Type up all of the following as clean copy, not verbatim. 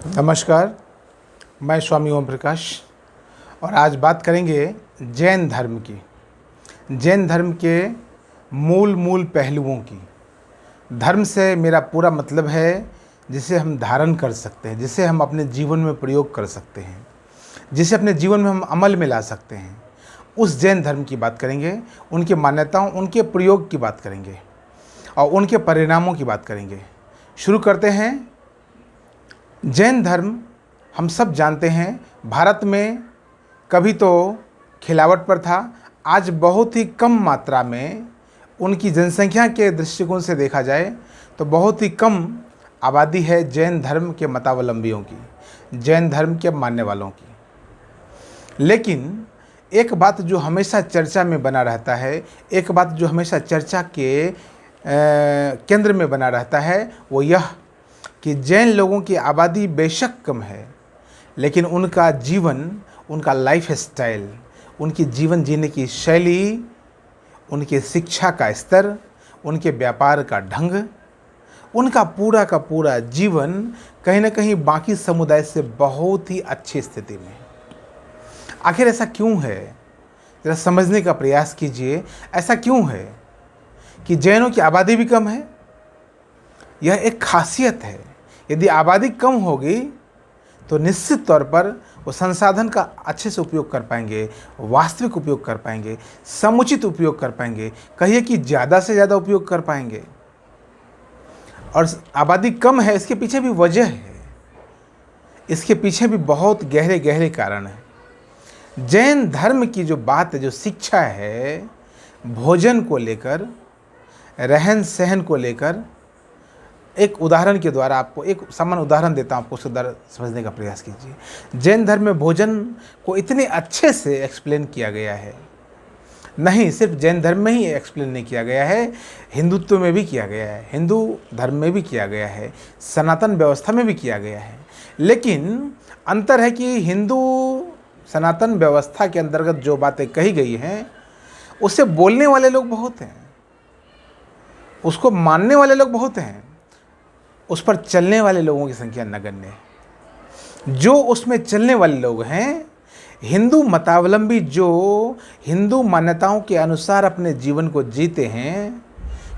नमस्कार, मैं स्वामी ओम प्रकाश और आज बात करेंगे जैन धर्म की। जैन धर्म के मूल पहलुओं की। धर्म से मेरा पूरा मतलब है जिसे हम धारण कर सकते हैं, जिसे हम अपने जीवन में प्रयोग कर सकते हैं, जिसे अपने जीवन में हम अमल में ला सकते हैं। उस जैन धर्म की बात करेंगे, उनकी मान्यताओं, उनके प्रयोग की बात करेंगे और उनके परिणामों की बात करेंगे। शुरू करते हैं। जैन धर्म हम सब जानते हैं, भारत में कभी तो खिलावट पर था, आज बहुत ही कम मात्रा में उनकी जनसंख्या के दृष्टिकोण से देखा जाए तो बहुत ही कम आबादी है जैन धर्म के मतावलंबियों की, जैन धर्म के मानने वालों की। लेकिन एक बात जो हमेशा चर्चा में बना रहता है, एक बात जो हमेशा चर्चा के केंद्र में बना रहता है, वो यह कि जैन लोगों की आबादी बेशक कम है, लेकिन उनका जीवन, उनका लाइफ स्टाइल, उनकी जीवन जीने की शैली, उनकी शिक्षा का स्तर, उनके व्यापार का ढंग, उनका पूरा का पूरा जीवन कहीं ना कहीं बाकी समुदाय से बहुत ही अच्छी स्थिति में। आखिर ऐसा क्यों है? ज़रा समझने का प्रयास कीजिए। ऐसा क्यों है कि जैनों की आबादी भी कम है? यह एक खासियत है। यदि आबादी कम होगी तो निश्चित तौर पर वो संसाधन का अच्छे से उपयोग कर पाएंगे, वास्तविक उपयोग कर पाएंगे, समुचित उपयोग कर पाएंगे, कहिए कि ज़्यादा से ज़्यादा उपयोग कर पाएंगे। और आबादी कम है, इसके पीछे भी वजह है, इसके पीछे भी बहुत गहरे गहरे कारण हैं। जैन धर्म की जो बात है, जो शिक्षा है, भोजन को लेकर, रहन सहन को लेकर, एक उदाहरण के द्वारा आपको एक सामान्य उदाहरण देता हूँ, आपको उसको समझने का प्रयास कीजिए। जैन धर्म में भोजन को इतने अच्छे से एक्सप्लेन किया गया है, नहीं सिर्फ जैन धर्म में ही एक्सप्लेन नहीं किया गया है, हिंदुत्व में भी किया गया है, हिंदू धर्म में भी किया गया है, सनातन व्यवस्था में भी किया गया है। लेकिन अंतर है कि हिंदू सनातन व्यवस्था के अंतर्गत जो बातें कही गई हैं उससे बोलने वाले लोग बहुत हैं, उसको मानने वाले लोग बहुत हैं, उस पर चलने वाले लोगों की संख्या नगण्य है। जो उसमें चलने वाले लोग हैं, हिंदू मतावलंबी, जो हिंदू मान्यताओं के अनुसार अपने जीवन को जीते हैं,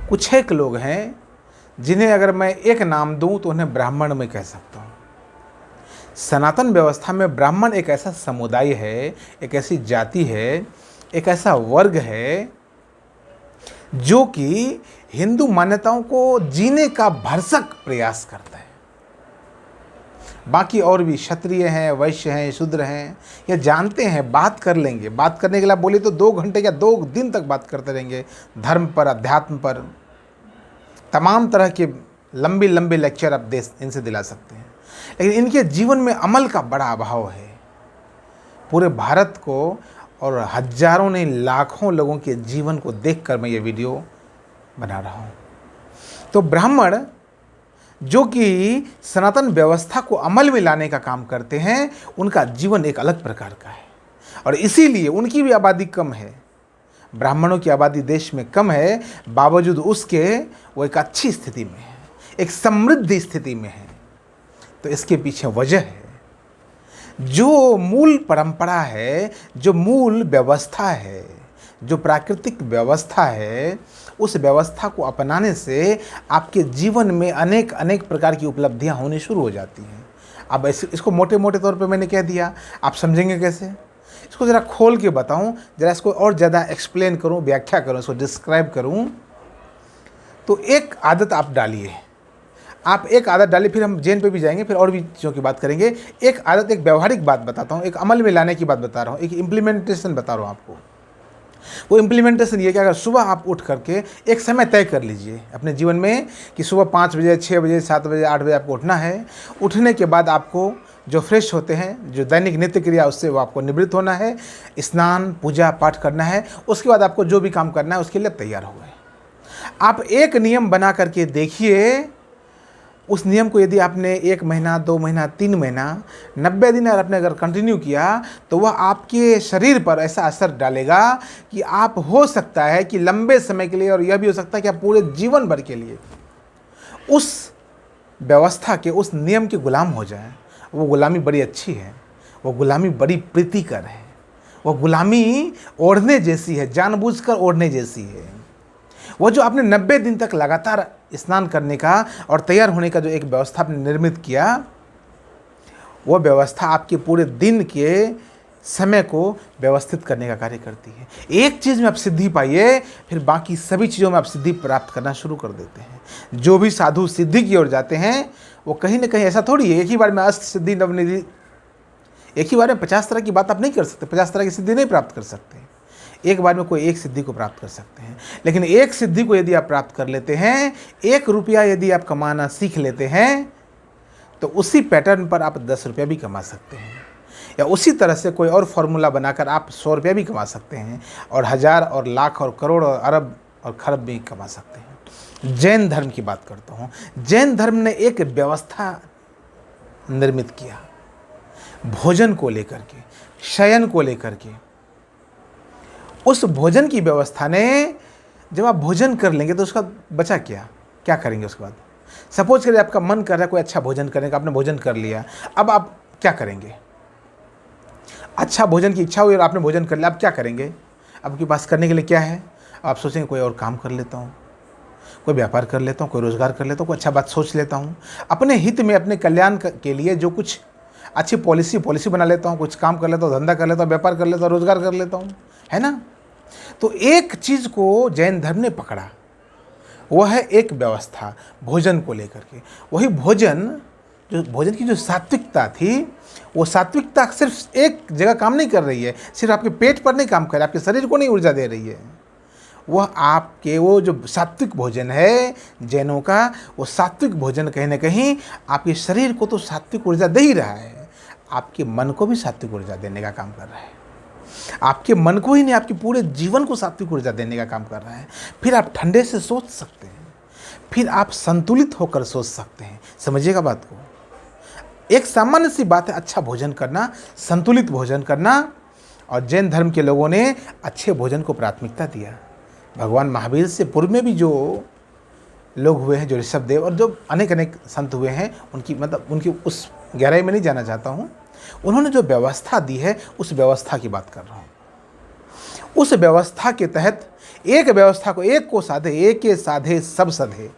कुछ एक लोग हैं जिन्हें अगर मैं एक नाम दूं तो उन्हें ब्राह्मण में कह सकता हूं। सनातन व्यवस्था में ब्राह्मण एक ऐसा समुदाय है, एक ऐसी जाति है, एक ऐसा वर्ग है जो कि हिंदू मान्यताओं को जीने का भरसक प्रयास करता है। बाकी और भी क्षत्रिय हैं, वैश्य हैं, शूद्र हैं, ये जानते हैं, बात कर लेंगे। बात करने के लिए बोले तो 2 घंटे या 2 दिन तक बात करते रहेंगे, धर्म पर, अध्यात्म पर, तमाम तरह के लंबी लंबी लेक्चर आप इनसे दिला सकते हैं। लेकिन इनके जीवन में अमल का बड़ा अभाव है। पूरे भारत को और हजारों नहीं लाखों लोगों के जीवन को देखकर मैं ये वीडियो बना रहा हूँ। तो ब्राह्मण जो कि सनातन व्यवस्था को अमल में लाने का काम करते हैं, उनका जीवन एक अलग प्रकार का है और इसीलिए उनकी भी आबादी कम है। ब्राह्मणों की आबादी देश में कम है, बावजूद उसके वो एक अच्छी स्थिति में है, एक समृद्ध स्थिति में है। तो इसके पीछे वजह है, जो मूल परंपरा है, जो मूल व्यवस्था है, जो प्राकृतिक व्यवस्था है, उस व्यवस्था को अपनाने से आपके जीवन में अनेक अनेक प्रकार की उपलब्धियां होनी शुरू हो जाती हैं। अब इसको मोटे मोटे तौर पे मैंने कह दिया, आप समझेंगे कैसे? इसको ज़रा खोल के बताऊं, ज़रा इसको और ज़्यादा एक्सप्लेन करूं, व्याख्या करूं, इसको डिस्क्राइब करूं। तो एक आदत आप डालिए, आप एक आदत डालिए, फिर हम जैन पे भी जाएंगे, फिर और भी चीज़ों की बात करेंगे। एक आदत, एक व्यवहारिक बात बताता हूँ, एक अमल में लाने की बात बता रहा हूँ, एक इम्प्लीमेंटेशन बता रहा हूँ आपको। वो इम्प्लीमेंटेशन ये कि अगर सुबह आप उठ करके एक समय तय कर लीजिए अपने जीवन में कि सुबह 5 बजे, 6 बजे, 7 बजे, 8 बजे आपको उठना है। उठने के बाद आपको जो फ्रेश होते हैं, जो दैनिक नित्य क्रिया, उससे वो आपको निवृत्त होना है, स्नान पूजा पाठ करना है। उसके बाद आपको जो भी काम करना है उसके लिए तैयार हो गए। आप एक नियम बना करके देखिए, उस नियम को यदि आपने 1 महीना, 2 महीना, 3 महीना, 90 दिन आपने अगर कंटिन्यू किया तो वह आपके शरीर पर ऐसा असर डालेगा कि आप, हो सकता है कि लंबे समय के लिए, और यह भी हो सकता है कि आप पूरे जीवन भर के लिए उस व्यवस्था के, उस नियम के गुलाम हो जाएं। वो गुलामी बड़ी अच्छी है, वो गुलामी बड़ी प्रीतिकर है, वो गुलामी ओढ़ने जैसी है, जानबूझकर ओढ़ने जैसी है। वो जो आपने 90 दिन तक लगातार स्नान करने का और तैयार होने का जो एक व्यवस्था आपने निर्मित किया, वो व्यवस्था आपके पूरे दिन के समय को व्यवस्थित करने का कार्य करती है। एक चीज़ में आप सिद्धि पाइए, फिर बाकी सभी चीज़ों में आप सिद्धि प्राप्त करना शुरू कर देते हैं। जो भी साधु सिद्धि की ओर जाते हैं, वो कहीं ना कहीं, ऐसा थोड़ी है एक ही बार में अष्ट सिद्धि नवनिधि, एक ही बार में 50 तरह की बात आप नहीं कर सकते, 50 तरह की सिद्धि नहीं प्राप्त कर सकते। एक बार में कोई एक सिद्धि को प्राप्त कर सकते हैं, लेकिन एक सिद्धि को यदि आप प्राप्त कर लेते हैं, 1 रुपया यदि आप कमाना सीख लेते हैं, तो उसी पैटर्न पर आप 10 रुपया भी कमा सकते हैं, या उसी तरह से कोई और फॉर्मूला बनाकर आप 100 रुपया भी कमा सकते हैं, और 1000 और लाख और करोड़ और अरब और खरब भी कमा सकते हैं। जैन धर्म की बात करता हूँ। जैन धर्म ने एक व्यवस्था निर्मित किया, भोजन को लेकर के, शयन को लेकर के। उस भोजन की व्यवस्था ने, जब आप भोजन कर लेंगे तो उसका बचा क्या करेंगे उसके बाद? सपोज करिए आपका मन कर रहा है कोई अच्छा भोजन करने का, आपने भोजन कर लिया, अब आप क्या करेंगे? अच्छा भोजन की इच्छा हुई और आपने भोजन कर लिया, आप क्या करेंगे? आपके पास करने के लिए क्या है? आप सोचेंगे कोई और काम कर लेता हूँ, कोई व्यापार कर लेता हूँ, कोई रोज़गार कर लेता हूँ, कोई अच्छा बात सोच लेता हूँ, अपने हित में, अपने कल्याण के लिए जो कुछ अच्छी पॉलिसी बना लेता हूँ, कुछ काम कर लेता हूँ, धंधा कर लेता हूँ, व्यापार कर लेता हूँ, रोज़गार कर लेता हूँ, है ना? तो एक चीज़ को जैन धर्म ने पकड़ा, वह है एक व्यवस्था भोजन को लेकर के। वही भोजन की जो सात्विकता थी, वो सात्विकता सिर्फ एक जगह काम नहीं कर रही है, सिर्फ आपके पेट पर नहीं काम कर रही है, आपके शरीर को नहीं ऊर्जा दे रही है। वह आपके वो जो सात्विक भोजन है जैनों का, वो सात्विक भोजन कहीं ना कहीं आपके शरीर को तो सात्विक ऊर्जा दे ही रहा है, आपके मन को भी सात्विक ऊर्जा देने का काम कर रहा है। आपके मन को ही नहीं, आपके पूरे जीवन को सात्विक ऊर्जा देने का काम कर रहा है। फिर आप ठंडे से सोच सकते हैं, फिर आप संतुलित होकर सोच सकते हैं। समझिएगा बात को। एक सामान्य सी बात है अच्छा भोजन करना, संतुलित भोजन करना, और जैन धर्म के लोगों ने अच्छे भोजन को प्राथमिकता दिया। भगवान महावीर से पूर्व में भी जो लोग हुए हैं, जो ऋषभदेव और जो अनेक संत हुए हैं, उनकी उस गहराई में नहीं जाना चाहता हूँ। उन्होंने जो व्यवस्था दी है, उस व्यवस्था की बात कर रहा हूँ। उस व्यवस्था के तहत एक व्यवस्था को, एक को साधे, एक के साधे सब सधे,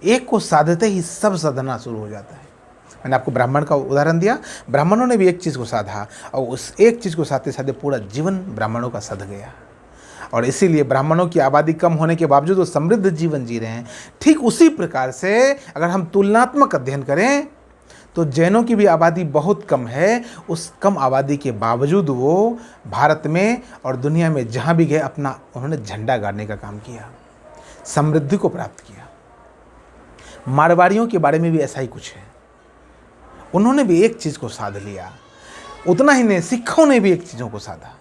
एक को साधते ही सब सधना शुरू हो जाता है। मैंने आपको ब्राह्मण का उदाहरण दिया, ब्राह्मणों ने भी एक चीज़ को साधा, और उस एक चीज़ को साधते साधे पूरा जीवन ब्राह्मणों का सध गया, और इसीलिए ब्राह्मणों की आबादी कम होने के बावजूद वो समृद्ध जीवन जी रहे हैं। ठीक उसी प्रकार से अगर हम तुलनात्मक अध्ययन करें तो जैनों की भी आबादी बहुत कम है, उस कम आबादी के बावजूद वो भारत में और दुनिया में जहाँ भी गए अपना उन्होंने झंडा गाड़ने का काम किया, समृद्धि को प्राप्त किया। मारवाड़ियों के बारे में भी ऐसा ही कुछ है, उन्होंने भी एक चीज़ को साध लिया। उतना ही नहीं, सिखों ने भी एक चीज़ों को साधा,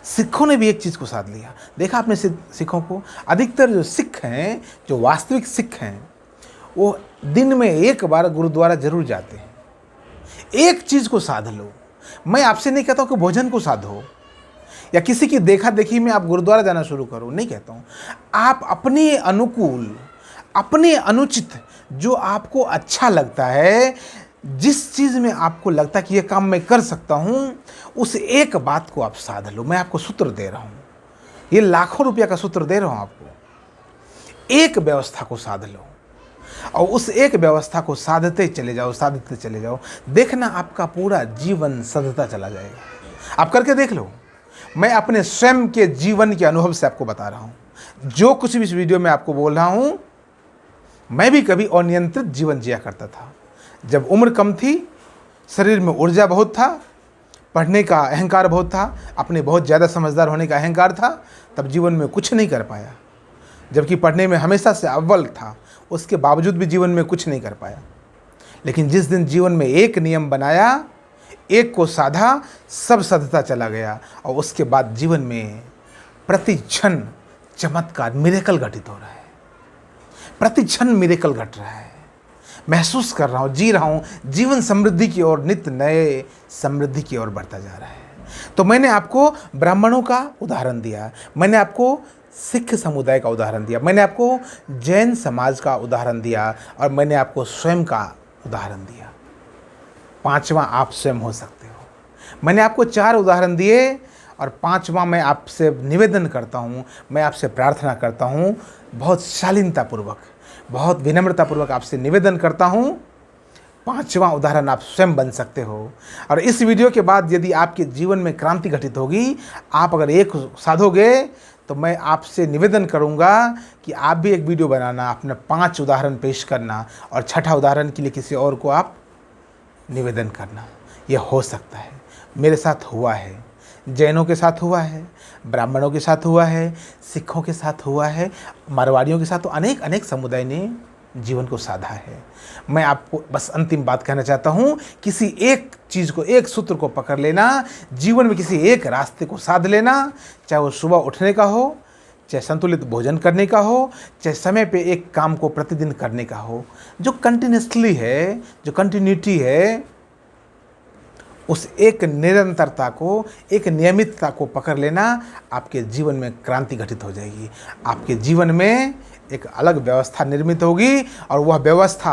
सिखों ने भी एक चीज़ को साध लिया। देखा आपने सिखों को, अधिकतर जो सिख हैं, जो वास्तविक सिख हैं, वो दिन में एक बार गुरुद्वारा जरूर जाते हैं। एक चीज़ को साध लो। मैं आपसे नहीं कहता हूँ कि भोजन को साधो या किसी की देखा देखी में आप गुरुद्वारा जाना शुरू करो, नहीं कहता हूँ। आप अपने अनुकूल, अपने अनुचित, जो आपको अच्छा लगता है, जिस चीज़ में आपको लगता है कि ये काम मैं कर सकता हूँ, उस एक बात को आप साध लो। मैं आपको सूत्र दे रहा हूँ, ये लाखों रुपया का सूत्र दे रहा हूँ आपको। एक व्यवस्था को साध लो और उस एक व्यवस्था को साधते चले जाओ, साधते चले जाओ, देखना आपका पूरा जीवन सधता चला जाएगा। आप करके देख लो। मैं अपने स्वयं के जीवन के अनुभव से आपको बता रहा हूँ। जो कुछ भी इस वीडियो में आपको बोल रहा हूँ, मैं भी कभी अनियंत्रित जीवन जिया करता था। जब उम्र कम थी, शरीर में ऊर्जा बहुत था, पढ़ने का अहंकार बहुत था, अपने बहुत ज़्यादा समझदार होने का अहंकार था, तब जीवन में कुछ नहीं कर पाया। जबकि पढ़ने में हमेशा से अव्वल था, उसके बावजूद भी जीवन में कुछ नहीं कर पाया। लेकिन जिस दिन जीवन में एक नियम बनाया, एक को साधा, सब सधता चला गया, और उसके बाद जीवन में प्रति क्षण चमत्कार, मिरेकल घटित हो रहा है। प्रति क्षण मिरेकल घट रहा है। महसूस कर रहा हूँ, जी रहा हूँ, जीवन समृद्धि की ओर, नित्य नए समृद्धि की ओर बढ़ता जा रहा है। तो मैंने आपको ब्राह्मणों का उदाहरण दिया, मैंने आपको सिख समुदाय का उदाहरण दिया, मैंने आपको जैन समाज का उदाहरण दिया, और मैंने आपको स्वयं का उदाहरण दिया। पाँचवा आप स्वयं हो सकते हो। मैंने आपको 4 उदाहरण दिए और 5वां मैं आपसे निवेदन करता हूँ, मैं आपसे प्रार्थना करता हूँ, बहुत शालीनतापूर्वक, बहुत विनम्रतापूर्वक आपसे निवेदन करता हूँ, 5वां उदाहरण आप स्वयं बन सकते हो। और इस वीडियो के बाद यदि आपके जीवन में क्रांति घटित होगी, आप अगर एक साधोगे, तो मैं आपसे निवेदन करूंगा कि आप भी एक वीडियो बनाना, अपना 5 उदाहरण पेश करना और 6ठा उदाहरण के लिए किसी और को आप निवेदन करना। यह हो सकता है, मेरे साथ हुआ है, जैनों के साथ हुआ है, ब्राह्मणों के साथ हुआ है, सिखों के साथ हुआ है, मारवाड़ियों के साथ, तो अनेक अनेक समुदाय ने जीवन को साधा है। मैं आपको बस अंतिम बात कहना चाहता हूँ, किसी एक चीज़ को, एक सूत्र को पकड़ लेना, जीवन में किसी एक रास्ते को साध लेना, चाहे वो सुबह उठने का हो, चाहे संतुलित भोजन करने का हो, चाहे समय पे एक काम को प्रतिदिन करने का हो, जो कंटिन्यूसली है, जो कंटिन्यूटी है, उस एक निरंतरता को, एक नियमितता को पकड़ लेना, आपके जीवन में क्रांति घटित हो जाएगी। आपके जीवन में एक अलग व्यवस्था निर्मित होगी और वह व्यवस्था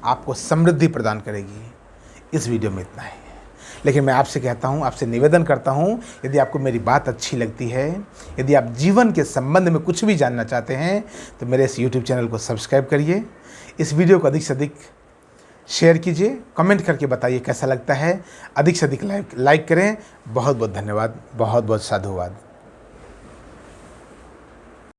आपको समृद्धि प्रदान करेगी। इस वीडियो में इतना है, लेकिन मैं आपसे कहता हूँ, आपसे निवेदन करता हूँ, यदि आपको मेरी बात अच्छी लगती है, यदि आप जीवन के संबंध में कुछ भी जानना चाहते हैं, तो मेरे इस YouTube चैनल को सब्सक्राइब करिए, इस वीडियो को अधिक से अधिक शेयर कीजिए, कमेंट करके बताइए कैसा लगता है, अधिक से अधिक लाइक करें। बहुत बहुत धन्यवाद, बहुत बहुत साधुवाद।